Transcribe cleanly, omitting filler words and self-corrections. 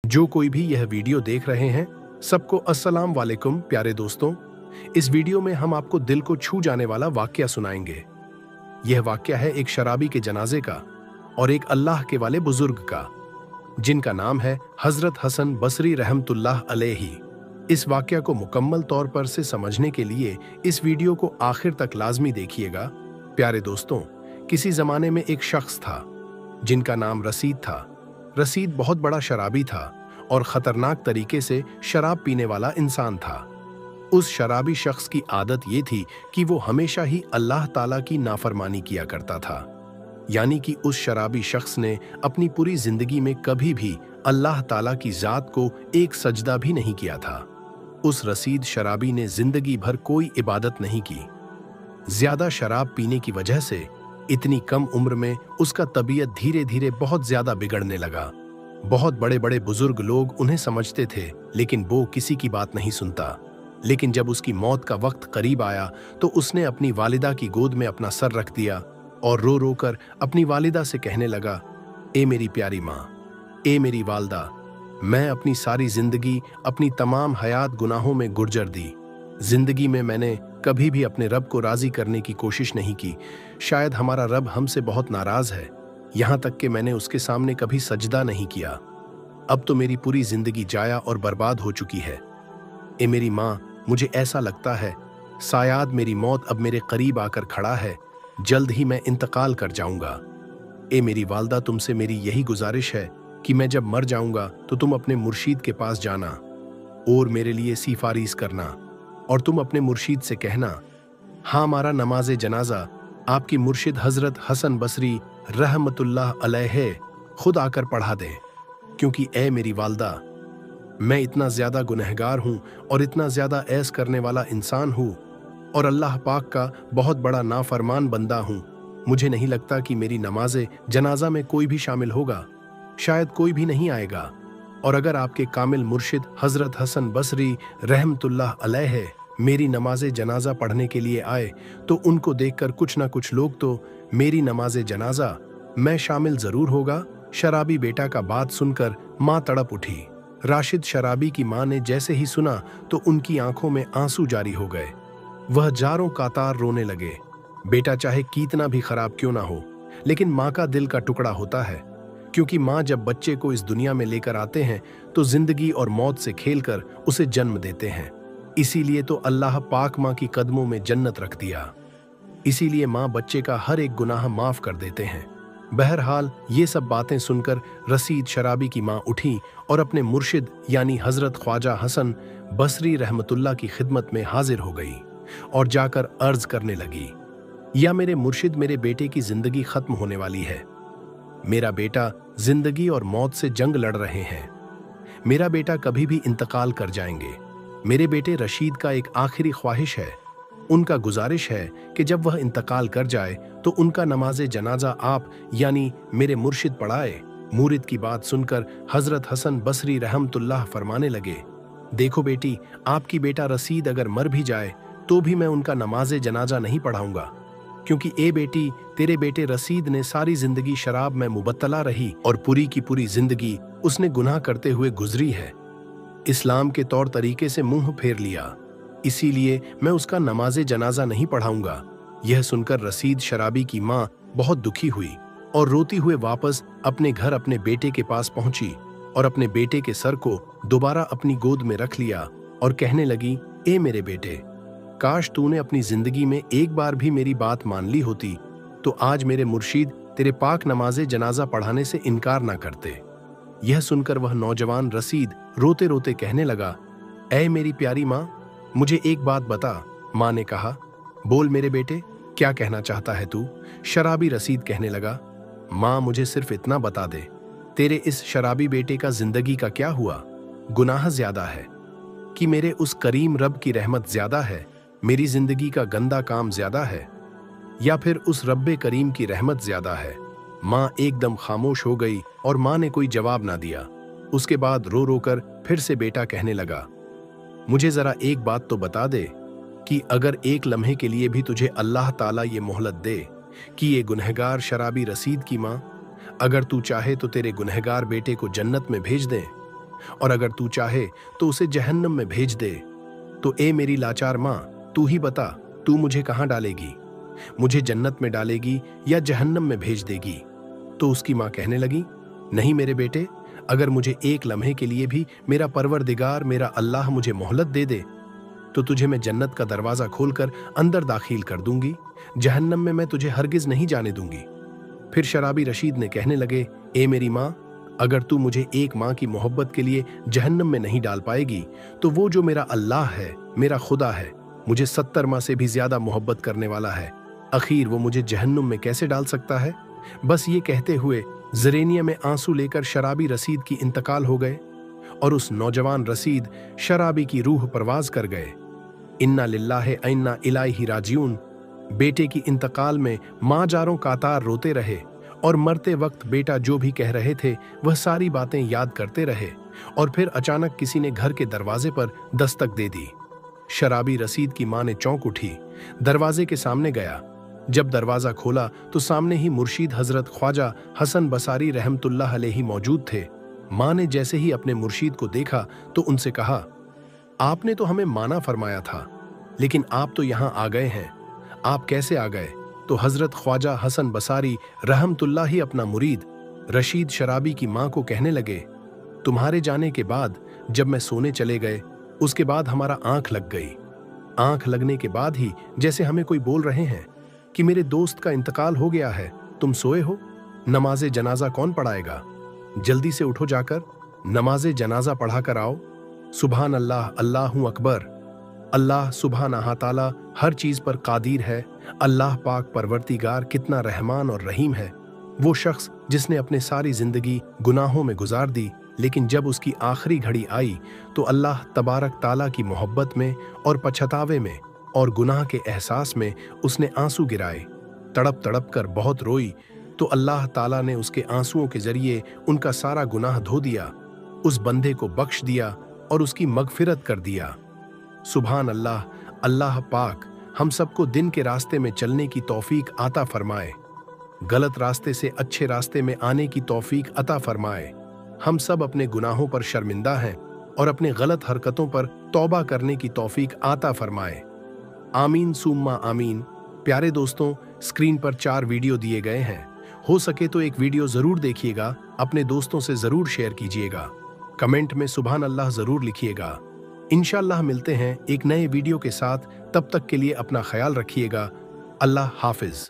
जो कोई भी यह वीडियो देख रहे हैं, सबको अस्सलाम वालेकुम प्यारे दोस्तों। इस वीडियो में हम आपको दिल को छू जाने वाला वाकया सुनाएंगे। यह वाकया है एक शराबी के जनाजे का और एक अल्लाह के वाले बुजुर्ग का, जिनका नाम है हजरत हसन बसरी रहमतुल्लाह अलैहि। इस वाकया को मुकम्मल तौर पर से समझने के लिए इस वीडियो को आखिर तक लाजमी देखिएगा। प्यारे दोस्तों, किसी जमाने में एक शख्स था जिनका नाम रसीद था। रसीद बहुत बड़ा शराबी था और खतरनाक तरीके से शराब पीने वाला इंसान था। उस शराबी शख्स की आदत ये थी कि वो हमेशा ही अल्लाह ताला की नाफरमानी किया करता था। यानी कि उस शराबी शख्स ने अपनी पूरी जिंदगी में कभी भी अल्लाह ताला की जात को एक सजदा भी नहीं किया था। उस रसीद शराबी ने जिंदगी भर कोई इबादत नहीं की। ज्यादा शराब पीने की वजह से इतनी कम उम्र में उसका तबीयत धीरे धीरे बहुत ज्यादा बिगड़ने लगा। बहुत बड़े बड़े बुजुर्ग लोग उन्हें समझते थे, लेकिन वो किसी की बात नहीं सुनता। लेकिन जब उसकी मौत का वक्त करीब आया तो उसने अपनी वालिदा की गोद में अपना सर रख दिया और रो रो कर अपनी वालिदा से कहने लगा, ए मेरी प्यारी माँ, ए मेरी वालदा, मैं अपनी सारी जिंदगी अपनी तमाम हयात गुनाहों में गुर्जर दी। जिंदगी में मैंने कभी भी अपने रब को राजी करने की कोशिश नहीं की। शायद हमारा रब हमसे बहुत नाराज है, यहाँ तक कि मैंने उसके सामने कभी सजदा नहीं किया। अब तो मेरी पूरी जिंदगी जाया और बर्बाद हो चुकी है। ए मेरी माँ, मुझे ऐसा लगता है शायद मेरी मौत अब मेरे करीब आकर खड़ा है, जल्द ही मैं इंतकाल कर जाऊंगा। ए मेरी वालदा, तुमसे मेरी यही गुजारिश है कि मैं जब मर जाऊंगा तो तुम अपने मुर्शीद के पास जाना और मेरे लिए सिफारिश करना, और तुम अपने मुर्शीद से कहना, हाँ, हमारा नमाज जनाजा आपकी मुर्शिद हजरत हसन बसरी रहमतुल्लाह अलैहि खुद आकर पढ़ा दे। क्योंकि ए मेरी वालदा, मैं इतना ज्यादा गुनहगार हूँ और इतना ज्यादा ऐस करने वाला इंसान हूँ और अल्लाह पाक का बहुत बड़ा नाफरमान बंदा हूँ। मुझे नहीं लगता कि मेरी नमाज जनाजा में कोई भी शामिल होगा, शायद कोई भी नहीं आएगा। और अगर आपके कामिल मुर्शिद हजरत हसन बसरी रहमतुल्लाह अलैहि मेरी नमाज जनाजा पढ़ने के लिए आए तो उनको देखकर कुछ ना कुछ लोग तो मेरी नमाज जनाजा मैं शामिल जरूर होगा। शराबी बेटा का बात सुनकर माँ तड़प उठी। राशिद शराबी की माँ ने जैसे ही सुना तो उनकी आंखों में आंसू जारी हो गए। वह जारों कातार रोने लगे। बेटा चाहे कितना भी खराब क्यों ना हो, लेकिन माँ का दिल का टुकड़ा होता है, क्योंकि माँ जब बच्चे को इस दुनिया में लेकर आते हैं तो जिंदगी और मौत से खेलकर उसे जन्म देते हैं। इसीलिए तो अल्लाह पाक माँ की कदमों में जन्नत रख दिया। इसीलिए माँ बच्चे का हर एक गुनाह माफ कर देते हैं। बहरहाल ये सब बातें सुनकर रसीद शराबी की माँ उठी और अपने मुर्शिद यानी हजरत ख्वाजा हसन बसरी रहमतुल्लाह की खिदमत में हाजिर हो गई और जाकर अर्ज करने लगी, या मेरे मुर्शिद, मेरे बेटे की जिंदगी खत्म होने वाली है। मेरा बेटा जिंदगी और मौत से जंग लड़ रहे हैं। मेरा बेटा कभी भी इंतकाल कर जाएंगे। मेरे बेटे रशीद का एक आखिरी ख्वाहिश है, उनका गुजारिश है कि जब वह इंतकाल कर जाए तो उनका नमाज जनाजा आप यानी मेरे मुर्शिद पढ़ाए। मुरीद की बात सुनकर हजरत हसन बसरी रहमतुल्लाह फरमाने लगे, देखो बेटी, आपकी बेटा रसीद अगर मर भी जाए तो भी मैं उनका नमाज जनाजा नहीं पढ़ाऊंगा, क्योंकि ए बेटी, तेरे बेटे रसीद ने सारी जिंदगी शराब में मुबत्तला रही और पूरी की पूरी जिंदगी उसने गुनाह करते हुए गुजरी है। इस्लाम के तौर तरीके से मुंह फेर लिया, इसीलिए मैं उसका नमाज जनाजा नहीं पढ़ाऊंगा। यह सुनकर रसीद शराबी की माँ बहुत दुखी हुई और रोती हुए वापस अपने घर अपने बेटे के पास पहुंची और अपने बेटे के सर को दोबारा अपनी गोद में रख लिया और कहने लगी, ए मेरे बेटे, काश तूने अपनी जिंदगी में एक बार भी मेरी बात मान ली होती तो आज मेरे मुर्शीद तेरे पाक नमाज जनाजा पढ़ाने से इनकार ना करते। यह सुनकर वह नौजवान रसीद रोते रोते कहने लगा, ऐ मेरी प्यारी माँ, मुझे एक बात बता। माँ ने कहा, बोल मेरे बेटे, क्या कहना चाहता है तू? शराबी रसीद कहने लगा, माँ, मुझे सिर्फ इतना बता दे, तेरे इस शराबी बेटे का जिंदगी का क्या हुआ? गुनाह ज्यादा है कि मेरे उस करीम रब की रहमत ज्यादा है? मेरी जिंदगी का गंदा काम ज्यादा है या फिर उस रब्बे करीम की रहमत ज्यादा है? माँ एकदम खामोश हो गई और माँ ने कोई जवाब ना दिया। उसके बाद रो रो कर फिर से बेटा कहने लगा, मुझे जरा एक बात तो बता दे कि अगर एक लम्हे के लिए भी तुझे अल्लाह ताला ये मोहलत दे कि ये गुनहगार शराबी रसीद की माँ, अगर तू चाहे तो तेरे गुनहगार बेटे को जन्नत में भेज दे, और अगर तू चाहे तो उसे जहन्नम में भेज दे। तो ए मेरी लाचार माँ, तू ही बता, तू मुझे कहाँ डालेगी? मुझे जन्नत में डालेगी या जहन्नम में भेज देगी? तो उसकी माँ कहने लगी, नहीं मेरे बेटे, अगर मुझे एक लम्हे के लिए भी मेरा परवरदिगार, मेरा अल्लाह मुझे मोहलत दे दे तो तुझे मैं जन्नत का दरवाजा खोलकर अंदर दाखिल कर दूंगी, जहन्नम में मैं तुझे हरगिज नहीं जाने दूंगी। फिर शराबी रशीद ने कहने लगे, ए मेरी माँ, अगर तू मुझे एक माँ की मोहब्बत के लिए जहन्नम में नहीं डाल पाएगी तो वो जो मेरा अल्लाह है, मेरा खुदा है, मुझे 70 माँ से भी ज्यादा मोहब्बत करने वाला है, आखिर वो मुझे जहन्नुम में कैसे डाल सकता है? बस ये कहते हुए ज़रेनिया में आंसू लेकर शराबी रसीद की इंतकाल हो गए और उस नौजवान रसीद शराबी की रूह परवाज कर गए। इन्ना लिल्लाहि व इन्ना इलैहि राजिऊन। बेटे की इंतकाल में माँ जारों कातार रोते रहे और मरते वक्त बेटा जो भी कह रहे थे वह सारी बातें याद करते रहे। और फिर अचानक किसी ने घर के दरवाजे पर दस्तक दे दी। शराबी रसीद की माँ ने चौंक उठी, दरवाजे के सामने गया। जब दरवाजा खोला तो सामने ही मुर्शीद हजरत ख्वाजा हसन बसारी रहमतुल्लाह अलैहि मौजूद थे। माँ ने जैसे ही अपने मुर्शीद को देखा तो उनसे कहा, आपने तो हमें माना फरमाया था, लेकिन आप तो यहाँ आ गए हैं, आप कैसे आ गए? तो हजरत ख्वाजा हसन बसारी रहमतुल्लाह ही अपना मुरीद रशीद शराबी की माँ को कहने लगे, तुम्हारे जाने के बाद जब मैं सोने चले गए उसके बाद हमारा आंख लग गई। आंख लगने के बाद ही जैसे हमें कोई बोल रहे हैं कि मेरे दोस्त का इंतकाल हो गया है, तुम सोए हो, नमाजे जनाजा कौन पढ़ाएगा? जल्दी से उठो, जाकर नमाजे जनाजा पढ़ा कर आओ। सुभान अल्लाह, अल्लाहु अकबर। अल्लाह सुब्हानहू ताला हर चीज पर कादिर है। अल्लाह पाक परवरदिगार कितना रहमान और रहीम है। वो शख्स जिसने अपने सारी जिंदगी गुनाहों में गुजार दी, लेकिन जब उसकी आखिरी घड़ी आई तो अल्लाह तबारक ताला की मोहब्बत में और पछतावे में और गुनाह के एहसास में उसने आंसू गिराए। तड़प तड़प कर बहुत रोई तो अल्लाह ताला ने उसके आंसुओं के जरिए उनका सारा गुनाह धो दिया, उस बंदे को बख्श दिया और उसकी मगफिरत कर दिया। सुभान अल्लाह, अल्लाह पाक हम सबको दिन के रास्ते में चलने की तौफीक अता फरमाए, गलत रास्ते से अच्छे रास्ते में आने की तौफीक अता फरमाए। हम सब अपने गुनाहों पर शर्मिंदा हैं और अपने गलत हरकतों पर तौबा करने की तौफीक अता फरमाए। आमीन सुम्मा आमीन। प्यारे दोस्तों, स्क्रीन पर 4 वीडियो दिए गए हैं, हो सके तो एक वीडियो जरूर देखिएगा, अपने दोस्तों से जरूर शेयर कीजिएगा, कमेंट में सुभान अल्लाह जरूर लिखिएगा। इंशाअल्लाह मिलते हैं एक नए वीडियो के साथ, तब तक के लिए अपना ख्याल रखिएगा। अल्लाह हाफिज।